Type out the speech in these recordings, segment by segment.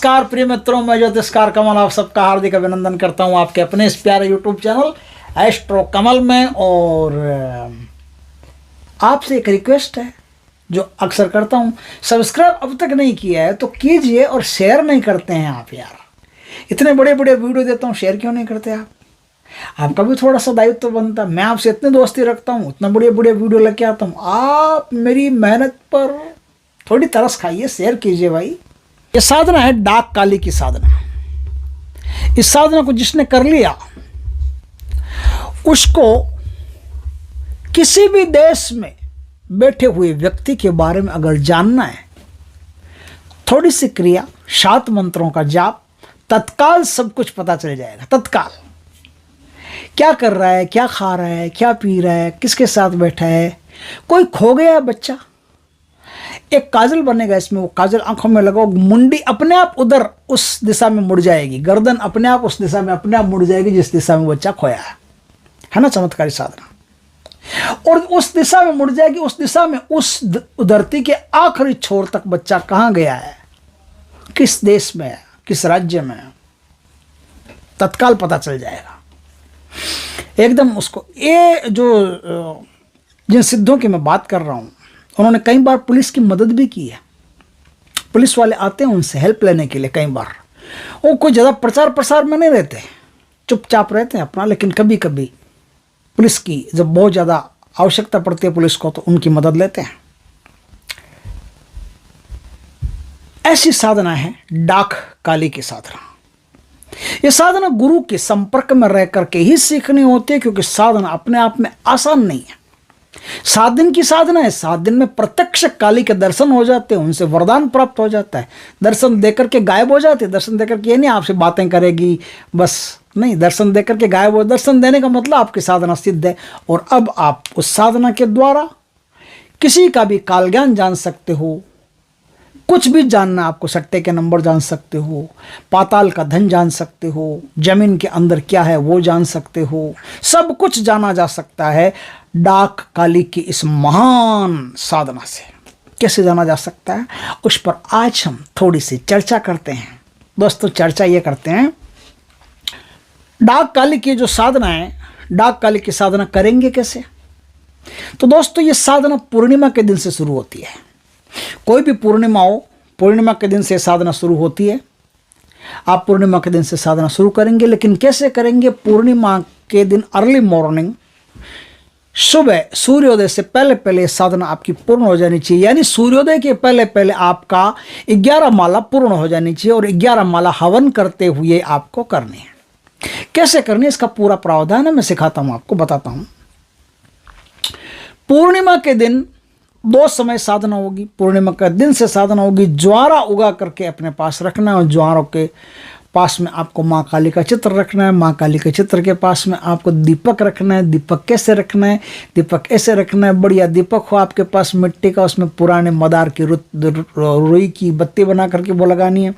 नमस्कार प्रिय मित्रों, मैं ज्योतिषकार कमल आप सबका हार्दिक अभिनंदन करता हूं आपके अपने इस प्यारे यूट्यूब चैनल एस्ट्रो कमल में। और आपसे एक रिक्वेस्ट है जो अक्सर करता हूं, सब्सक्राइब अब तक नहीं किया है तो कीजिए और शेयर नहीं करते हैं आप यार। इतने बड़े बड़े वीडियो देता हूं, शेयर क्यों नहीं करते आप? आपका भी थोड़ा सा दायित्व तो बनता है। मैं आपसे इतनी दोस्ती रखता हूँ, इतना बड़े बड़े वीडियो लेके आता हूँ, आप मेरी मेहनत पर थोड़ी तरस खाइए, शेयर कीजिए भाई। ये साधना है डाक काली की साधना। इस साधना को जिसने कर लिया उसको किसी भी देश में बैठे हुए व्यक्ति के बारे में अगर जानना है, थोड़ी सी क्रिया, 7 मंत्रों का जाप, तत्काल सब कुछ पता चल जाएगा। तत्काल क्या कर रहा है, क्या खा रहा है, क्या पी रहा है, किसके साथ बैठा है, कोई खो गया बच्चा, एक काजल बनेगा इसमें, वो काजल आंखों में लगाओ, मुंडी अपने आप उधर उस दिशा में मुड़ जाएगी, गर्दन अपने आप उस दिशा में अपने आप मुड़ जाएगी जिस दिशा में बच्चा खोया है ना। चमत्कारी साधना। और उस दिशा में मुड़ जाएगी, उस दिशा में, उस धरती के आखिरी छोर तक बच्चा कहाँ गया है, किस देश में है, किस राज्य में है, तत्काल पता चल जाएगा एकदम उसको। ये जो जिन सिद्धों की मैं बात कर रहा हूँ, उन्होंने कई बार पुलिस की मदद भी की है। पुलिस वाले आते हैं उनसे हेल्प लेने के लिए। कई बार वो कोई ज़्यादा प्रचार प्रसार में नहीं रहते, चुपचाप रहते हैं अपना, लेकिन कभी कभी पुलिस की जब बहुत ज़्यादा आवश्यकता पड़ती है पुलिस को, तो उनकी मदद लेते हैं। ऐसी साधना है डाक काली की साधना। ये साधना गुरु के संपर्क में रह करके ही सीखनी होती है, क्योंकि साधना अपने आप में आसान नहीं है। 7 दिन की साधना है। 7 दिन में प्रत्यक्ष काली के दर्शन हो जाते हैं, उनसे वरदान प्राप्त हो जाता है। दर्शन देकर के गायब हो जाते हैं। दर्शन देकर के ये नहीं आपसे बातें करेगी बस, नहीं, दर्शन देकर के गायब हो। दर्शन देने का मतलब आपकी साधना सिद्ध है। और अब आप उस साधना के द्वारा किसी का भी काल ज्ञान जान सकते हो, कुछ भी जानना, आपको सट्टे के नंबर जान सकते हो, पाताल का धन जान सकते हो, जमीन के अंदर क्या है वो जान सकते हो, सब कुछ जाना जा सकता है डाक काली की इस महान साधना से। कैसे जाना जा सकता है उस पर आज हम थोड़ी सी चर्चा करते हैं। दोस्तों, चर्चा ये करते हैं, डाक काली की जो साधना है, डाक काली की साधना करेंगे कैसे? तो दोस्तों, ये साधना पूर्णिमा के दिन से शुरू होती है। कोई भी पूर्णिमा हो, पूर्णिमा के दिन से साधना शुरू होती है। आप पूर्णिमा के दिन से साधना शुरू करेंगे, लेकिन कैसे करेंगे? पूर्णिमा के दिन अर्ली मॉर्निंग, सुबह सूर्योदय से पहले पहले साधना आपकी पूर्ण हो जानी चाहिए। यानी सूर्योदय के पहले पहले आपका 11 माला पूर्ण हो जानी चाहिए, और 11 माला हवन करते हुए आपको करनी है। कैसे करनी है इसका पूरा प्रावधान है, मैं सिखाता हूं, आपको बताता हूं। पूर्णिमा के दिन 2 समय साधना होगी। पूर्णिमा का दिन से साधना होगी। ज्वारा उगा करके अपने पास रखना है, और ज्वारों के पास में आपको माँ काली का चित्र रखना है। माँ काली के चित्र के पास में आपको दीपक रखना है। दीपक कैसे रखना है? दीपक ऐसे रखना है, बढ़िया दीपक हो आपके पास मिट्टी का, उसमें पुराने मदार की रुई की बत्ती बना करके वो लगानी है।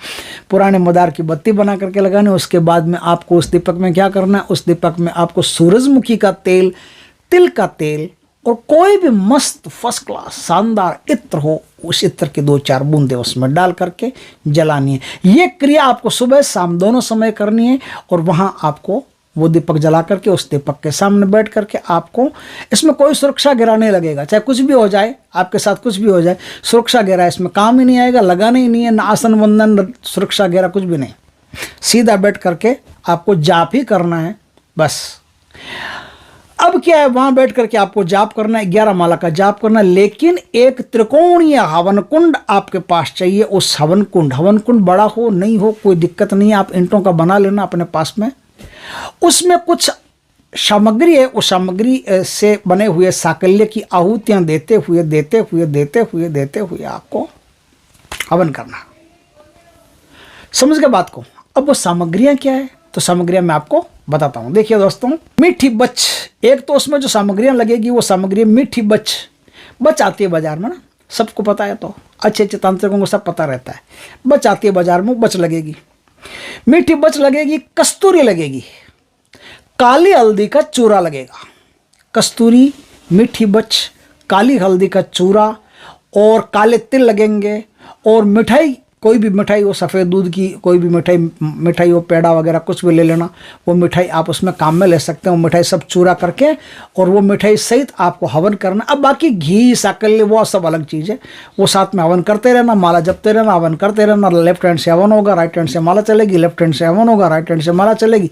पुराने मदार की बत्ती बना करके लगानी है। उसके बाद में आपको उस दीपक में क्या करना है? उस दीपक में आपको सूरजमुखी का तेल, तिल का तेल, और कोई भी मस्त फर्स्ट क्लास शानदार इत्र हो, उस इत्र की 2-4 बूंदे उसमें डाल करके जलानी है। ये क्रिया आपको सुबह शाम दोनों समय करनी है। और वहाँ आपको वो दीपक जला करके उस दीपक के सामने बैठ करके आपको, इसमें कोई सुरक्षा घेरा नहीं लगेगा। चाहे कुछ भी हो जाए, आपके साथ कुछ भी हो जाए, सुरक्षा घेरा इसमें काम ही नहीं आएगा, लगाना ही नहीं है। ना आसन बंधन, सुरक्षा घेरा, कुछ भी नहीं। सीधा बैठ करके आपको जाप ही करना है बस। अब क्या है, वहां बैठ करके आपको जाप करना है, 11 माला का जाप करना है। लेकिन एक त्रिकोणीय हवन कुंड आपके पास चाहिए। उस हवन कुंड बड़ा हो नहीं हो कोई दिक्कत नहीं है, आप ईंटों का बना लेना अपने पास में। उसमें कुछ सामग्री है, उस सामग्री से बने हुए साकल्य की आहुतियां देते हुए आपको हवन करना। समझ गए बात को? अब वो सामग्रियां क्या है, तो सामग्रियां मैं आपको बताता हूं। देखिए दोस्तों, मीठी बच, एक तो उसमें जो सामग्रियां लगेगी वो सामग्री मीठी बच आती है बाजार में ना, सबको पता है, तो अच्छे तांत्रिकों को सब पता रहता है। बच आती है बाजार में, बच लगेगी, मीठी बच लगेगी, कस्तूरी लगेगी, काली हल्दी का चूरा लगेगा। कस्तूरी, मीठी बच, काली हल्दी का चूरा और काले तिल लगेंगे, और मिठाई कोई भी मिठाई हो, सफ़ेद दूध की कोई भी मिठाई हो, पेड़ा वगैरह कुछ भी ले लेना, वो मिठाई आप उसमें काम में ले सकते हैं। वो मिठाई सब चूरा करके और वो मिठाई सहित आपको हवन करना। अब बाकी घी साकल्य वो सब अलग चीज़ है, वो साथ में हवन करते रहना, माला जपते रहना, हवन करते रहना। लेफ्ट हैंड से हवन होगा, राइट हैंड से माला चलेगी, लेफ्ट हैंड से हवन होगा, राइट हैंड से माला चलेगी।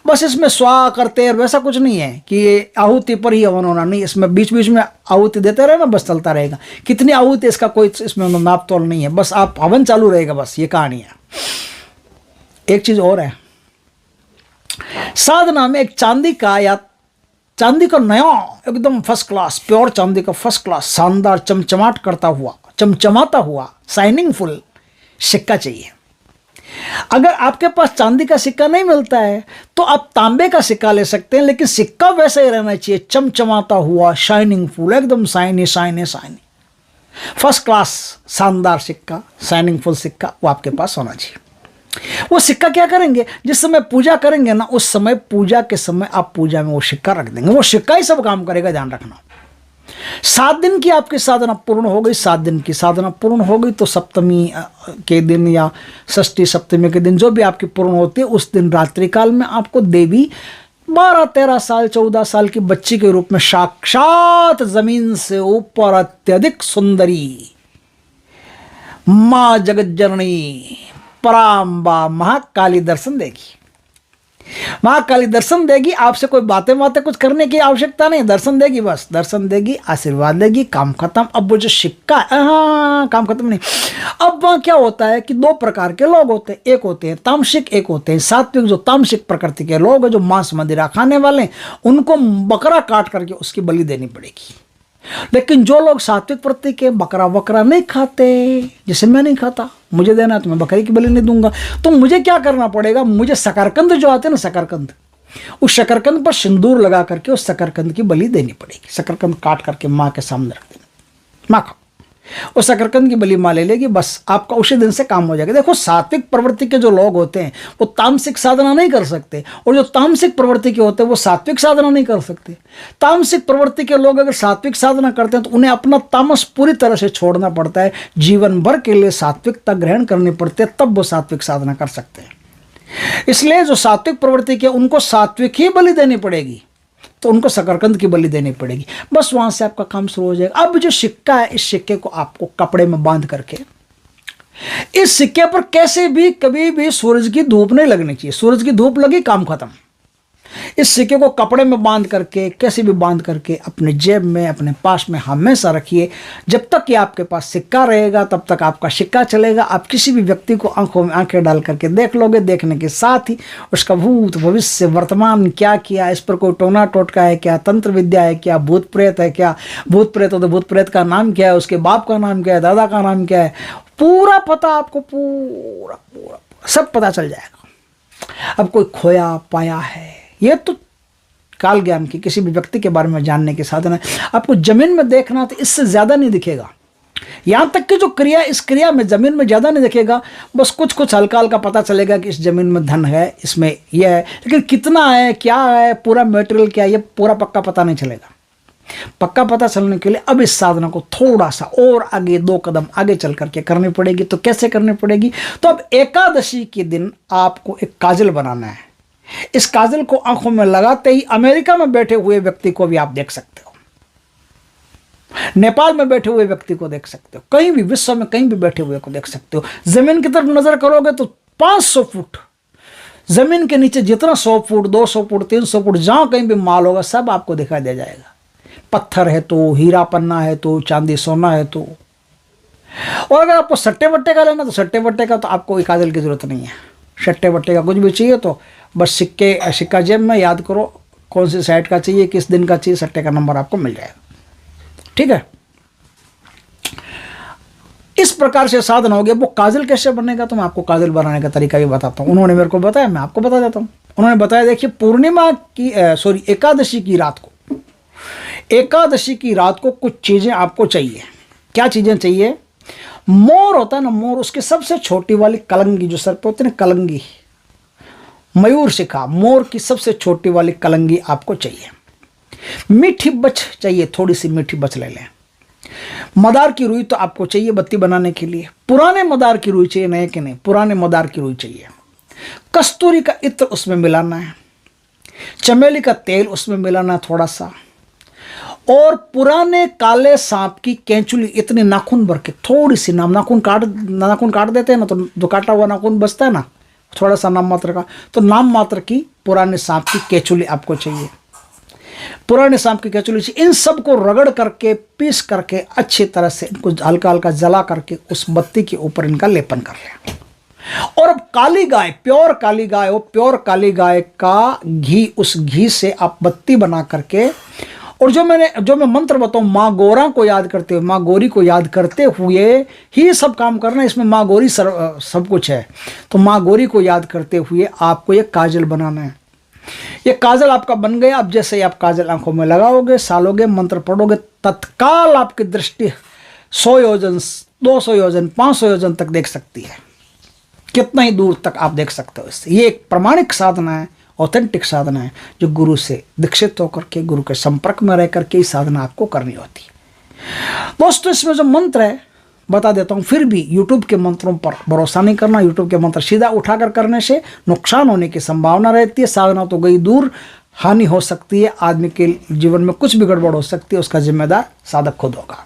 बस इसमें स्वाहा करते हैं, वैसा कुछ नहीं है कि ये आहुति पर ही हवन होना, नहीं, इसमें बीच बीच में आहुति देते रहना, बस चलता रहेगा। कितनी आहुति इसका कोई इसमें नाप तोल नहीं है, बस आप हवन चालू रहेगा, बस ये कहानी है। एक चीज और है, साधना में एक चांदी का नया एकदम फर्स्ट क्लास प्योर चांदी का फर्स्ट क्लास शानदार चमचमाता हुआ शाइनिंग फुल सिक्का चाहिए। अगर आपके पास चांदी का सिक्का नहीं मिलता है तो आप तांबे का सिक्का ले सकते हैं, लेकिन सिक्का वैसा ही रहना चाहिए, चमचमाता हुआ शाइनिंग फुल, एकदम शाइनी फर्स्ट क्लास शानदार सिक्का, शाइनिंग फुल सिक्का वो आपके पास होना चाहिए। वो सिक्का क्या करेंगे, जिस समय पूजा करेंगे ना, उस समय पूजा के समय आप पूजा में वो सिक्का रख देंगे, वो सिक्का ही सब काम करेगा, ध्यान रखना। 7 दिन की आपकी साधना पूर्ण हो गई, 7 दिन की साधना पूर्ण हो गई तो सप्तमी के दिन या षष्ठी सप्तमी के दिन जो भी आपकी पूर्ण होती है, उस दिन रात्रि काल में आपको देवी 12-13 साल 14 साल की बच्ची के रूप में साक्षात जमीन से ऊपर अत्यधिक सुंदरी मां जगत जननी पराम्बा महाकाली दर्शन देगी। महाकाली दर्शन देगी, आपसे कोई बातें कुछ करने की आवश्यकता नहीं, दर्शन देगी, बस दर्शन देगी, आशीर्वाद देगी, काम खत्म। अब वो जो सिक्का है, हाँ काम खत्म नहीं। अब वहाँ क्या होता है कि 2 प्रकार के लोग होते हैं, एक होते हैं तामसिक, एक होते हैं सात्विक। जो तामसिक प्रकृति के लोग हैं, जो मांस मदिरा खाने वाले, उनको बकरा काट करके उसकी बलि देनी पड़ेगी। लेकिन जो लोग सात्विक प्रवृत्ति के बकरा नहीं खाते, जैसे मैं नहीं खाता, मुझे देना तो मैं बकरी की बलि नहीं दूंगा, तो मुझे क्या करना पड़ेगा, मुझे शकरकंद जो आते हैं ना, शकरकंद, उस शकरकंद पर सिंदूर लगा करके उस शकरकंद की बलि देनी पड़ेगी। शकरकंद काट करके माँ के सामने रख देना, माँ खाओ, उस शकरकंद की बलि माँ ले लेगी, बस आपका उसी दिन से काम हो जाएगा। देखो सात्विक प्रवृत्ति के जो लोग होते हैं वो तामसिक साधना नहीं कर सकते, और जो तामसिक प्रवृत्ति के होते हैं वो सात्विक साधना नहीं कर सकते। तामसिक प्रवृत्ति के लोग अगर सात्विक साधना करते हैं तो उन्हें अपना तामस पूरी तरह से छोड़ना पड़ता है, जीवन भर के लिए सात्विकता ग्रहण करनी पड़ती है, तब वो सात्विक साधना कर सकते हैं। इसलिए जो सात्विक प्रवृत्ति के उनको सात्विक ही बलि देनी पड़ेगी, तो उनको शकरकंद की बलि देनी पड़ेगी, बस वहां से आपका काम शुरू हो जाएगा। अब जो सिक्का है, इस सिक्के को आपको कपड़े में बांध करके, इस सिक्के पर कैसे भी कभी भी सूरज की धूप नहीं लगनी चाहिए, सूरज की धूप लगी काम खत्म। इस सिक्के को कपड़े में बांध करके, कैसे भी बांध करके अपने जेब में, अपने पास में हमेशा रखिए। जब तक कि आपके पास सिक्का रहेगा तब तक आपका सिक्का चलेगा। आप किसी भी व्यक्ति को आंखों में आंखें डाल करके देख लोगे, देखने के साथ ही उसका भूत भविष्य वर्तमान क्या किया, इस पर कोई टोना टोटका है क्या, तंत्र विद्या है क्या, भूत प्रेत है क्या, भूत प्रेत हो तो भूत प्रेत का नाम क्या है, उसके बाप का नाम क्या है, दादा का नाम क्या है, पूरा पता आपको, पूरा सब पता चल जाएगा। अब कोई खोया पाया है, ये तो काल ज्ञान की किसी भी व्यक्ति के बारे में जानने के साधन है। आपको जमीन में देखना तो इससे ज्यादा नहीं दिखेगा, यहां तक कि जो क्रिया, इस क्रिया में जमीन में ज्यादा नहीं दिखेगा, बस कुछ हल्का हल्का पता चलेगा कि इस जमीन में धन है, इसमें यह है, लेकिन कितना है, क्या है, पूरा मटेरियल क्या है, ये पूरा पक्का पता नहीं चलेगा। पक्का पता चलने के लिए अब इस साधना को थोड़ा सा और आगे 2 कदम आगे चल करके करनी पड़ेगी। तो कैसे करनी पड़ेगी, तो अब एकादशी के दिन आपको एक काजल बनाना है। इस काजल को आंखों में लगाते ही अमेरिका में बैठे हुए व्यक्ति को भी आप देख सकते हो, नेपाल में बैठे हुए व्यक्ति को देख सकते हो, कहीं भी विश्व में कहीं भी बैठे हुए को देख सकते हो। जमीन की तरफ नजर करोगे तो 500 फुट जमीन के नीचे जितना 100 फुट 200 फुट 300 फुट जहां कहीं भी माल होगा सब आपको दिखाई दे जाएगा। पत्थर है तो, हीरा पन्ना है तो, चांदी सोना है तो। और अगर आपको सट्टे वट्टे का लेना तो सट्टे वट्टे का तो आपको काजल की जरूरत नहीं है। सट्टे वट्टे का कुछ भी चाहिए तो बस सिक्का जेब में, याद करो कौन सी साइड का चाहिए, किस दिन का चाहिए, सट्टे का नंबर आपको मिल जाएगा। ठीक है, इस प्रकार से साधन हो गया। वो काजल कैसे बनेगा तो मैं आपको काजल बनाने का तरीका भी बताता हूँ। उन्होंने मेरे को बताया, मैं आपको बता देता हूँ। उन्होंने बताया, देखिए पूर्णिमा की एकादशी की रात को, एकादशी की रात को कुछ चीजें आपको चाहिए। क्या चीजें चाहिए, मोर होता है ना, मोर, उसकी सबसे छोटी वाली कलंगी, जो सर पे होती है ना कलंगी, मयूर शिखा, मोर की सबसे छोटी वाली कलंगी आपको चाहिए। मीठी बच चाहिए, थोड़ी सी मीठी बच ले लें। मदार की रुई तो आपको चाहिए बत्ती बनाने के लिए। पुराने मदार की रुई चाहिए, नए के नहीं, पुराने मदार की रुई चाहिए। कस्तूरी का इत्र उसमें मिलाना है, चमेली का तेल उसमें मिलाना है थोड़ा सा, और पुराने काले सांप की कैंचुली इतने नाखून भर के, थोड़ी सी नाखून काट देते हैं ना, तो जो काटा हुआ नाखून बचता है ना, थोड़ा सा नाम मात्र का, तो नाम मात्र की पुराने सांप की कैंचुली आपको चाहिए। पुराने सांप की कैंचुली चाहिए। इन सब को रगड़ करके, पीस करके अच्छी तरह से इनको हल्का हल्का जला करके उस बत्ती के ऊपर इनका लेपन कर लें। और अब काली गाय, प्योर काली गाय हो, प्योर काली गाय का घी, उस घी से आप बत्ती बना करके, और जो मैं मंत्र बताऊं, माँ गौरा को याद करते हुए, माँ गौरी को याद करते हुए ही सब काम करना। इसमें माँ गौरी सब कुछ है। तो माँ गौरी को याद करते हुए आपको ये काजल बनाना है। ये काजल आपका बन गया। अब जैसे ही आप काजल आंखों में लगाओगे, सालोगे, मंत्र पढ़ोगे, तत्काल आपकी दृष्टि 100 योजन, 200 योजन, 500 योजन तक देख सकती है। कितना ही दूर तक आप देख सकते हो इससे। ये एक प्रमाणिक साधना है, ऑथेंटिक साधना है, जो गुरु से दीक्षित होकर के, गुरु के संपर्क में रह करके ये साधना आपको करनी होती है। दोस्तों, इसमें जो मंत्र है बता देता हूँ। फिर भी यूट्यूब के मंत्रों पर भरोसा नहीं करना। यूट्यूब के मंत्र सीधा उठाकर करने से नुकसान होने की संभावना रहती है। साधना तो गई दूर, हानि हो सकती है। आदमी के जीवन में कुछ भी गड़बड़ हो सकती है, उसका जिम्मेदार साधक खुद होगा।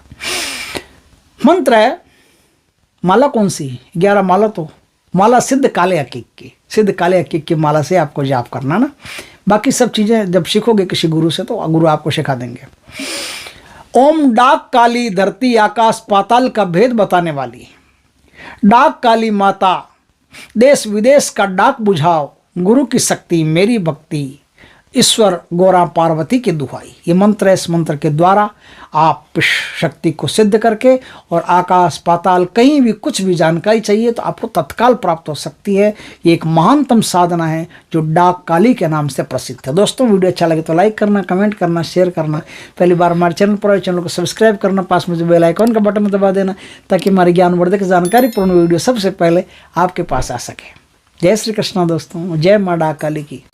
मंत्र है, माला कौन सी? 11 माला। तो माला सिद्ध काले हकीक की, सिद्ध काले हकीक की माला से आपको जाप करना ना। बाकी सब चीज़ें जब सीखोगे किसी गुरु से, तो गुरु आपको सिखा देंगे। ओम डाक काली, धरती आकाश पाताल का भेद बताने वाली, डाक काली माता, देश विदेश का डाक बुझाओ, गुरु की शक्ति मेरी भक्ति, ईश्वर गौरा पार्वती की दुहाई। ये मंत्र है। इस मंत्र के द्वारा आप शक्ति को सिद्ध करके, और आकाश पाताल कहीं भी कुछ भी जानकारी चाहिए तो आपको तत्काल प्राप्त हो सकती है। ये एक महानतम साधना है जो डाक काली के नाम से प्रसिद्ध है। दोस्तों, वीडियो अच्छा लगे तो लाइक करना, कमेंट करना, शेयर करना। पहली बार हमारे चैनल पर आए, चैनल को सब्सक्राइब करना, पास में जो बेल आइकन का बटन दबा देना, ताकि हमारी ज्ञानवर्धक जानकारीपूर्ण वीडियो सबसे पहले आपके पास आ सके। जय श्री कृष्णा दोस्तों, जय माँ डाक काली की।